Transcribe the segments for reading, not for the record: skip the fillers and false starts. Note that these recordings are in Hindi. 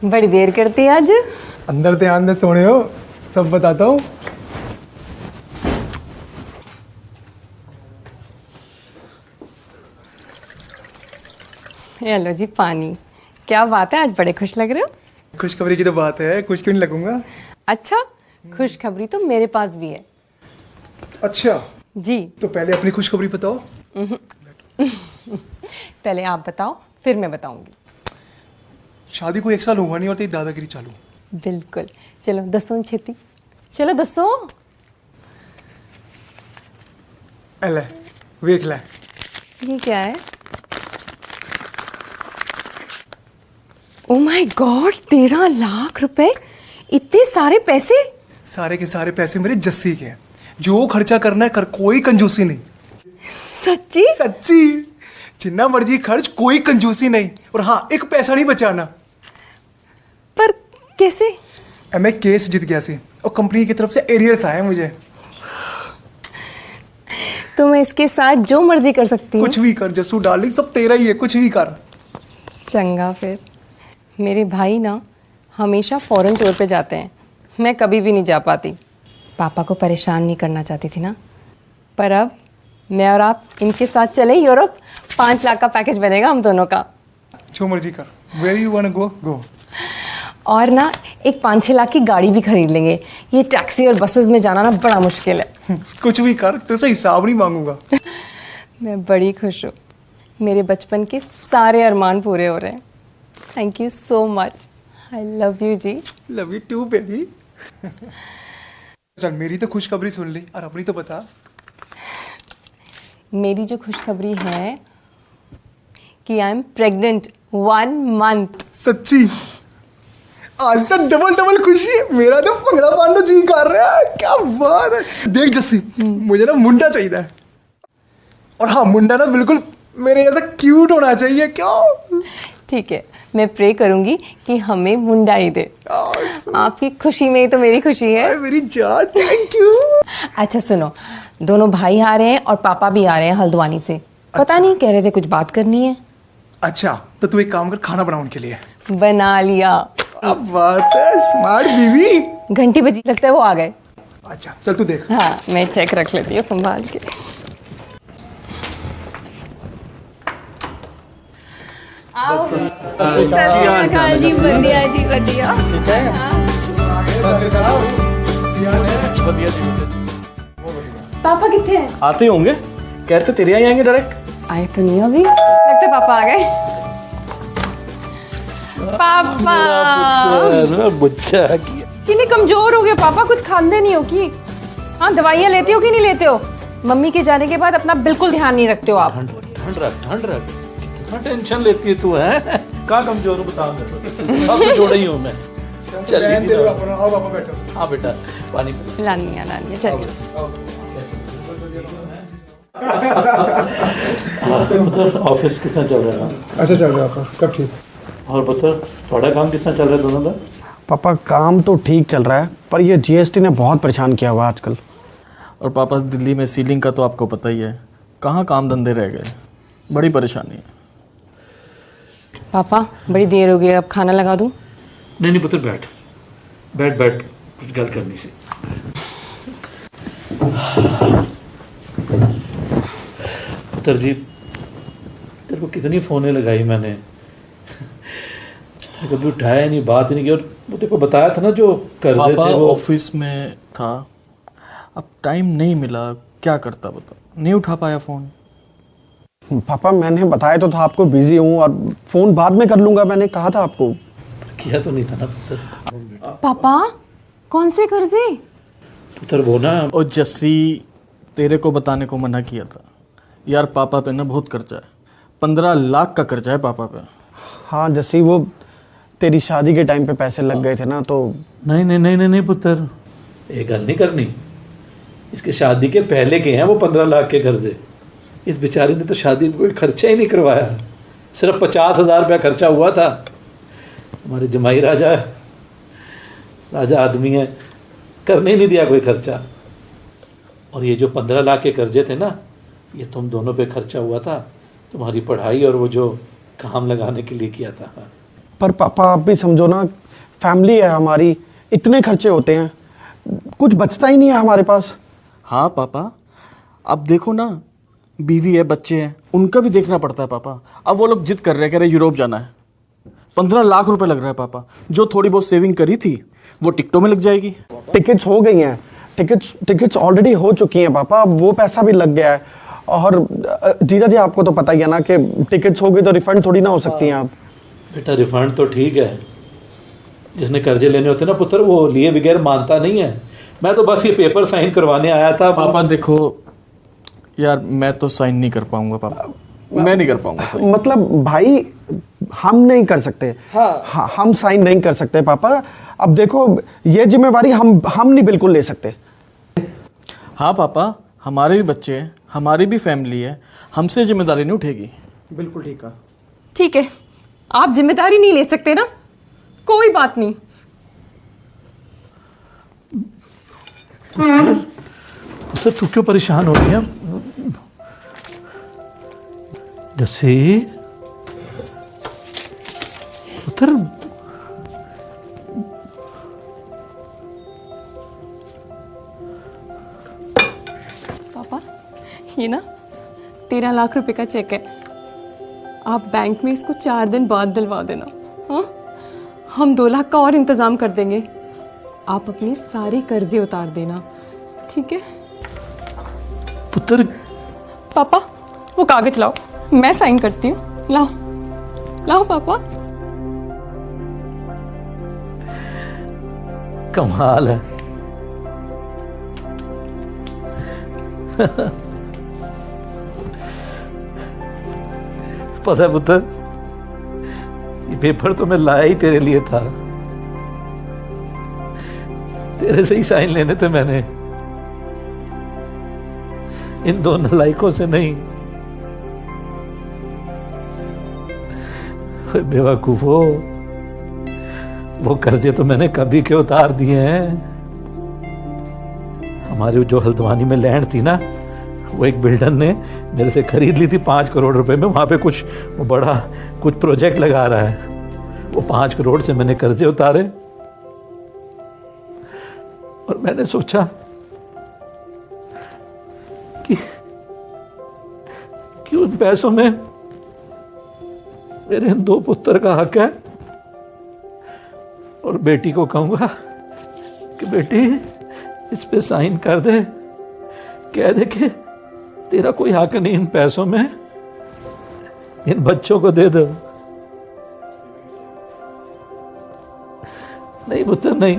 बड़ी देर करती है आज। अंदर ध्यान दे सोने हो, सब बताता हूँ। हेलो जी पानी। क्या बात है, आज बड़े खुश लग रहे हो। खुशखबरी की तो बात है, खुश क्यों नहीं लगूंगा। अच्छा, खुशखबरी तो मेरे पास भी है। अच्छा जी। तो पहले अपनी खुशखबरी बताओ। पहले आप बताओ, फिर मैं बताऊंगी। शादी को 1 साल हुआ नहीं और तेरी दादागिरी चालू। बिल्कुल। चलो दसो छेती, चलो दसो। ले वेख ले। ये क्या है? ओ माय गॉड, 13 लाख रुपए, इतने सारे पैसे। सारे के सारे पैसे मेरे जस्सी के हैं, जो खर्चा करना है कर, कोई कंजूसी नहीं। सच्ची? सच्ची, जितना मर्जी खर्च, कोई कंजूसी नहीं। और हाँ, एक पैसा नहीं बचाना। पर कैसे? मैं केस जीत गया सी और कंपनी की तरफ से एरियर्स आए मुझे। तो मैं इसके साथ जो मर्जी कर सकती हूँ। कुछ भी कर जसू डार्लिंग, सब तेरा ही है, कुछ भी कर। चंगा फिर। मेरे भाई ना हमेशा फॉरेन टूर पे जाते हैं, मैं कभी भी नहीं जा पाती। पापा को परेशान नहीं करना चाहती थी ना, पर अब मैं और आप इनके साथ चले यूरोप। 5 लाख का पैकेज बनेगा हम दोनों का। जो मर्जी कर, वेयर यू वांट गो गो। और ना एक 5-6 लाख की गाड़ी भी खरीद लेंगे। ये टैक्सी और बसेस में जाना ना बड़ा मुश्किल है। कुछ भी कर, तुझसे हिसाब नहीं मांगूंगा। मैं बड़ी खुश हूँ, मेरे बचपन के सारे अरमान पूरे हो रहे हैं। Thank you so much. I love you जी। Love you too baby. चल मेरी तो खुशखबरी सुन ली, और अपनी तो बता। मेरी जो खुशखबरी है कि आई एम प्रेग्नेंट 1 मंथ। सच्ची? आज तो डबल डबल खुशी है। मेरा तो पंगड़ा पांडा जी कर रहा है, क्या बात है। देख जस्सी, मुझे ना मुंडा चाहिए। और हाँ, मुंडा ना बिल्कुल मेरे जैसा क्यूट होना चाहिए। क्यों? ठीक है, मैं प्रे करूंगी कि हमें मुंडा ही दे। आपकी खुशी में ही तो मेरी खुशी है। मेरी जान, थैंक यू। अच्छा सुनो, दोनों भाई आ रहे हैं और पापा भी आ रहे हैं हल्द्वानी से। पता नहीं, कह रहे थे कुछ बात करनी है। अच्छा तो तू एक काम कर, खाना बना उनके लिए। बना लिया। अब बात है, स्मार्ट बीवी। घंटी बजी, लगता है वो आ गए। अच्छा चल तू देख। हाँ, मैं चेक रख लेती हूँ संभाल के। आओ। सत श्री अकाल जी, बढ़िया जी, बढ़िया। पापा कितने हैं? आते ही होंगे, कह तो तेरे यहाँ ही आएंगे डायरेक्ट। आए तो नहीं अभी, लगता है पापा आ गए। पापा बच्चा कितने कमजोर हो गए पापा, कुछ खाते नहीं हो कि? हाँ, दवाइयाँ लेते हो कि नहीं लेते हो? मम्मी के जाने के बाद अपना बिल्कुल ध्यान नहीं रखते हो आप। ठंड रख, कितना टेंशन लेती है तू, है कहाँ कमजोर हूँ बता। सबसे जोड़ा ही हूँ मैं। चल आओ पापा बैठो। हाँ बेटा, पानी पी। लानी है, चलिए। ऑफिस कितना चल रहा है? अच्छा चल रहा है पापा, सब ठीक। और बता, थोड़ा काम कितना चल रहा है दोनों का? पापा काम तो ठीक चल रहा है, पर ये जीएसटी ने बहुत परेशान किया हुआ आजकल। और पापा दिल्ली में सीलिंग का तो आपको पता ही है, कहाँ काम धंधे रह गए, बड़ी परेशानी है। पापा बड़ी देर हो गई, अब खाना लगा दूं? नहीं पुत्र, बैठ बैठ बैठ, कुछ गल करनी सी। पुत्र जी, तेरे को कितनी फ़ोनें लगाई मैंने, कभी उठाया नहीं, बात ही नहीं की। और वो तेरे को बताया था ना जो कर्जे थे वो। ऑफिस में था, अब टाइम नहीं मिला, क्या करता बता, नहीं उठा पाया फ़ोन। पापा मैंने बताया तो था आपको बिजी हूँ, और फोन बाद में कर लूंगा, मैंने कहा था आपको। किया तो नहीं था ना पुत्र। पापा कौन से कर्जे? पुत्र वो ना, और जस्सी, तेरे को बताने को मना किया था यार, पापा पे ना बहुत कर्जा है, 15 लाख का कर्जा है पापा पे। हाँ जैसे वो तेरी शादी के टाइम पे पैसे लग गए थे ना, तो नहीं पुत्र, ये गल नहीं करनी। इसके शादी के पहले के हैं वो 15 लाख के कर्जे। इस बेचारे ने तो शादी में कोई खर्चा ही नहीं करवाया, सिर्फ 50,000 रुपया खर्चा हुआ था। हमारे जमाई राजा आदमी है, करने ही नहीं दिया कोई खर्चा। और ये जो 15 लाख के कर्जे थे ना, ये तुम दोनों पे खर्चा हुआ था, तुम्हारी पढ़ाई और वो जो काम लगाने के लिए किया था। पर पापा आप भी समझो ना, फैमिली है हमारी, इतने खर्चे होते हैं, कुछ बचता ही नहीं है हमारे पास। हाँ पापा, अब देखो ना, बीवी है, बच्चे हैं, उनका भी देखना पड़ता है पापा। अब वो लोग जिद कर रहे हैं, कह रहे यूरोप जाना है। 15 लाख रुपए लग रहा है पापा। जो थोड़ी बहुत सेविंग करी थी वो टिकटों में लग जाएगी। टिकट्स हो गई हैं, टिकट्स ऑलरेडी हो चुकी हैं पापा, अब वो पैसा भी लग गया है। और जीजा जी आपको तो पता ही है ना कि टिकट्स हो गई तो रिफंड थोड़ी ना हो सकती हैं आप। बेटा रिफंड तो ठीक है, जिसने कर्जे लेने होते ना पुत्र, वो लिए बगैर मानता नहीं है। मैं तो बस ये पेपर साइन करवाने आया था। पापा देखो यार, मैं तो साइन नहीं कर पाऊंगा पापा, मैं नहीं कर पाऊंगा साइन। मतलब भाई हम नहीं कर सकते। हाँ, हम साइन नहीं कर सकते पापा। अब देखो ये जिम्मेवारी हम नहीं बिल्कुल ले सकते। हाँ पापा, हमारे भी बच्चे हैं, हमारी भी फैमिली है, हमसे जिम्मेदारी नहीं उठेगी। बिल्कुल ठीक है। ठीक है, आप जिम्मेदारी नहीं ले सकते ना, कोई बात नहीं। पुत्र तू क्यों परेशान हो रही है? जैसे पुत्र पापा, ये ना 13 लाख रुपए का चेक है, आप बैंक में इसको 4 दिन बाद दिलवा देना। हाँ, हम 2 लाख का और इंतजाम कर देंगे। आप अपने सारे कर्जे उतार देना, ठीक है? पुत्र पापा वो कागज लाओ, मैं साइन करती हूँ। लाओ लाओ पापा। कमाल है। पता है पुत्र, ये पेपर तो मैं लाया ही तेरे लिए था, तेरे से ही साइन लेने थे मैंने, इन दो नालायकों से नहीं। बेवकूफो, वो कर्जे तो मैंने कभी के उतार दिए हैं। हमारी जो हल्द्वानी में लैंड थी ना, वो एक बिल्डर ने मेरे से खरीद ली थी 5 करोड़ रुपए में। वहां पे कुछ वो बड़ा कुछ प्रोजेक्ट लगा रहा है, वो 5 करोड़ से मैंने कर्जे उतारे। और मैंने सोचा कि उन पैसों में मेरे इन 2 पुत्र का हक है, और बेटी को कहूंगा कि बेटी इस पे साइन कर दे, कह दे कि तेरा कोई हक नहीं इन पैसों में, इन बच्चों को दे दो। नहीं पुत्र नहीं,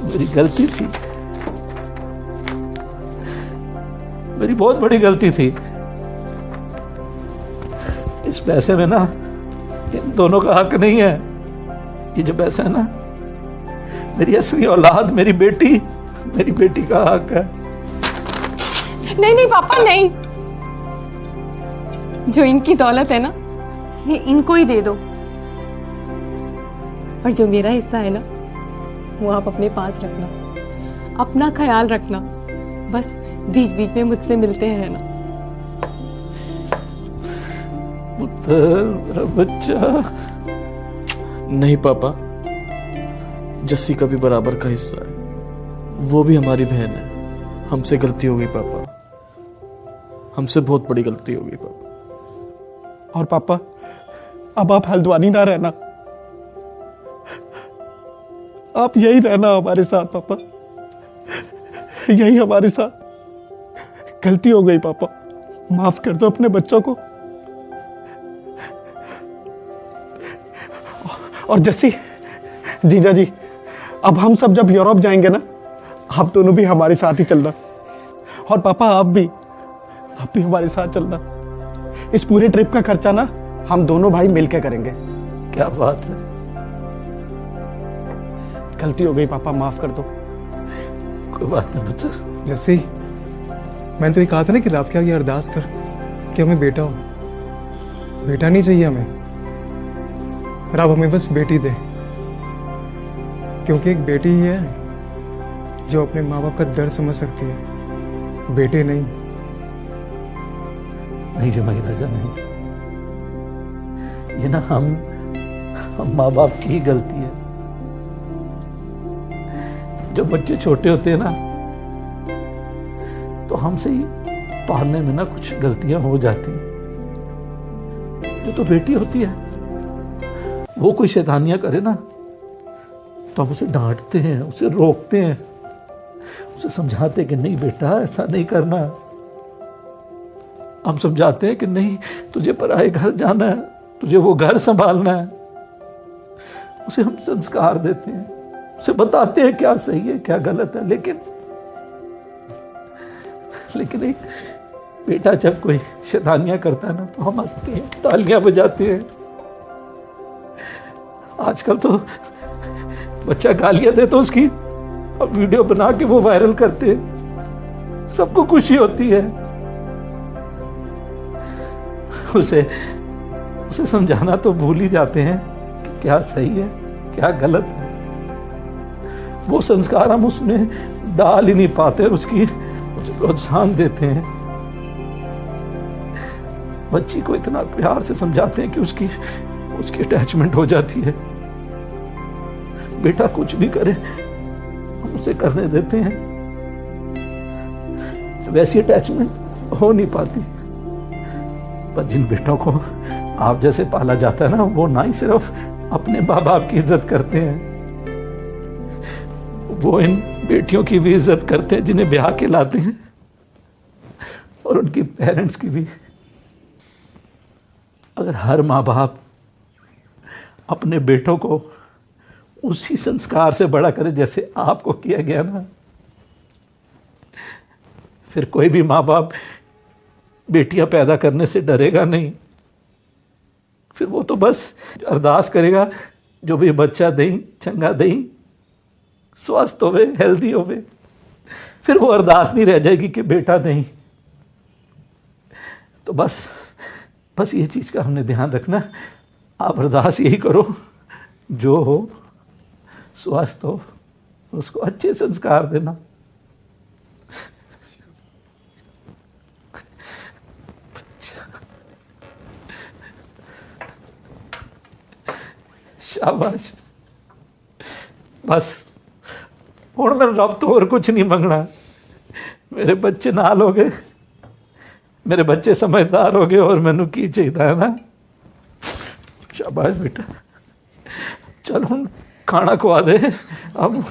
मेरी गलती थी, मेरी बहुत बड़ी गलती थी। इस पैसे में ना इन दोनों का हक नहीं है। ये जो पैसा है ना, मेरी असली औलाद, मेरी बेटी का हक है। नहीं नहीं पापा नहीं, जो इनकी दौलत है ना, ये इनको ही दे दो, और जो मेरा हिस्सा है ना, वो आप अपने पास रखना, अपना ख्याल रखना, बस बीच बीच में मुझसे मिलते हैं ना। पुत्र, मेरा बच्चा। नहीं पापा, जस्सी का भी बराबर का हिस्सा है, वो भी हमारी बहन है। हमसे गलती हो गई पापा, हमसे बहुत बड़ी गलती हो गई पापा। और पापा अब आप हल्द्वानी ना रहना, आप यही रहना हमारे साथ पापा, यही हमारे साथ। गलती हो गई पापा, माफ कर दो अपने बच्चों को। और जस्सी, जीजा जी, अब हम सब जब यूरोप जाएंगे ना, आप दोनों भी हमारे साथ ही चलना। और पापा आप भी हमारे साथ चलना। इस पूरे ट्रिप का खर्चा ना हम दोनों भाई मिलकर करेंगे। क्या बात है। गलती हो गई पापा, माफ कर दो। कोई बात नहीं पुत्र। जैसे मैंने तो ये कहा था ना कि रब के आगे अरदास कर कि हमें बेटा हो। बेटा नहीं चाहिए हमें, रब हमें बस बेटी दे, क्योंकि एक बेटी ही है जो अपने माँ बाप का दर्द समझ सकती है, बेटे नहीं। नहीं जमाई राजा नहीं, ये ना हम हम माँ बाप की ही गलती है। जब बच्चे छोटे होते हैं ना, तो हमसे ही पालने में ना कुछ गलतियां हो जाती हैं। जो तो बेटी होती है, वो कोई शैतानियां करे ना, तो हम उसे डांटते हैं, उसे रोकते हैं, उसे समझाते हैं कि नहीं बेटा ऐसा नहीं करना। हम समझाते हैं कि नहीं, तुझे पराए घर जाना है, तुझे वो घर संभालना है। उसे हम संस्कार देते हैं, उसे बताते हैं क्या सही है क्या गलत है। लेकिन एक बेटा जब कोई शैतानियां करता है ना, तो हम हंसते हैं, तालियां बजाते हैं। आजकल तो बच्चा गालियां दे तो उसकी और वीडियो बना के वो वायरल करते हैं, सबको खुशी होती है। उसे समझाना तो भूल ही जाते हैं कि क्या सही है क्या गलत है। वो संस्कार हम उसमें डाल ही नहीं पाते और उसे प्रोत्साहन देते हैं। बच्ची को इतना प्यार से समझाते हैं कि उसकी अटैचमेंट हो जाती है। बेटा कुछ भी करे हम उसे करने देते हैं, वैसी अटैचमेंट हो नहीं पाती। पर जिन बेटों को आप जैसे पाला जाता है ना, वो ना ही सिर्फ अपने माँ बाप की इज्जत करते हैं, वो इन बेटियों की भी इज्जत करते हैं जिन्हें ब्याह के लाते हैं, और उनकी पेरेंट्स की भी। अगर हर माँ बाप अपने बेटों को उसी संस्कार से बड़ा करे जैसे आपको किया गया ना, फिर कोई भी माँ बाप बेटियां पैदा करने से डरेगा नहीं। फिर वो तो बस अरदास करेगा, जो भी बच्चा दें चंगा दें, स्वस्थ होवे हेल्दी होवे। फिर वो अरदास नहीं रह जाएगी कि बेटा नहीं। तो बस ये चीज़ का हमने ध्यान रखना। आप अरदास यही करो, जो हो स्वस्थ हो, उसको अच्छे संस्कार देना। शाबाश। बस हुण मैं रब तो और कुछ नहीं मंगना। मेरे बच्चे नाल हो गए, मेरे बच्चे समझदार हो गए, और मैनू की चाहिए है ना। शाबाश बेटा, चल हुण खाना खवा दे अब।